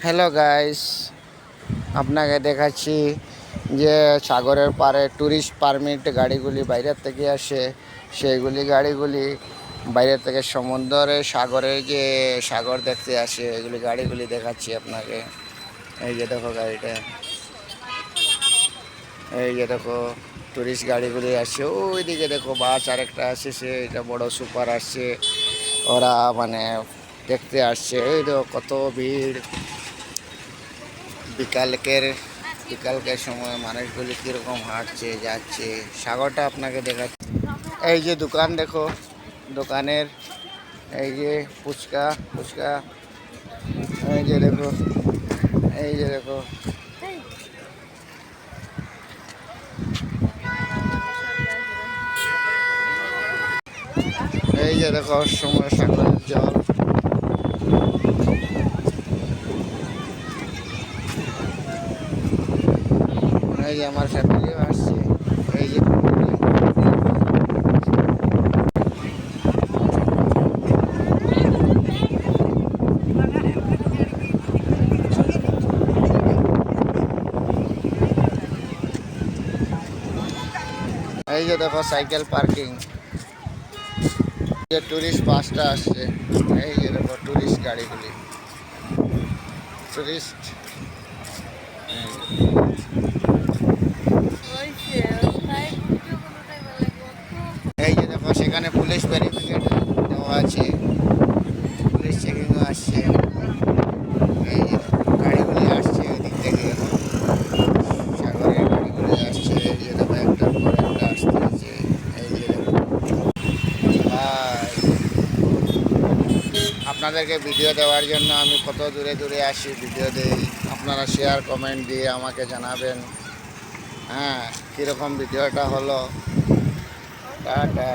Hello guys, আপনাকে দেখাচ্ছি যে সাগরের পাড়ে ট্যুরিস্ট পারমিট গাড়িগুলি বাইরের থেকে আসে। সেইগুলি গাড়িগুলি বাইরে থেকে সমুদ্রে সাগরের যে সাগর দেখতে আসে, এগুলি গাড়িগুলি দেখাচ্ছি আপনাকে। এই যে দেখো গাড়িটা, এই যে দেখো ট্যুরিস্ট গাড়িগুলি আসছে। ওইদিকে দেখো বাস আরেকটা আসছে, সে এটা বড় সুপার আসছে। ওরা মানে দেখতে আসছে। এই দেখো কত ভিড়। বিকালকের সময় মানুষগুলি কীরকম হাঁটছে যাচ্ছে। সাগরটা আপনাকে দেখাচ্ছে। এই যে দোকান দেখো, দোকানের এই যে ফুচকা ফুচকা, এই যে দেখো, এই যে দেখো, এই যে দেখো সময় সাগরের জল। এই যে আমার ফ্যামিলিও আসছে। এই যে এই যে দেখো সাইকেল পার্কিং, যে টুরিস্ট বাসটা আসছে। এই যে দেখো টুরিস্ট গাড়িগুলি, টুরিস্ট। এই যে দেখো সেখানে পুলিশ ভেরিফিকেট দেওয়া আছে, পুলিশ চেকিংও আসছে। এই যে গাড়িগুলি আসছে ওদিক থেকে, সাগরের গাড়িগুলি আসছে। এই যে দেখো একটার পর একটা আসতেছে। এই যে দেখো ভাই, আপনাদেরকে ভিডিও দেওয়ার জন্য আমি কত দূরে দূরে আসি, ভিডিও দেই। আপনারা শেয়ার কমেন্ট দিয়ে আমাকে জানাবেন, হ্যাঁ, কীরকম ভিডিওটা হলো। টাটা।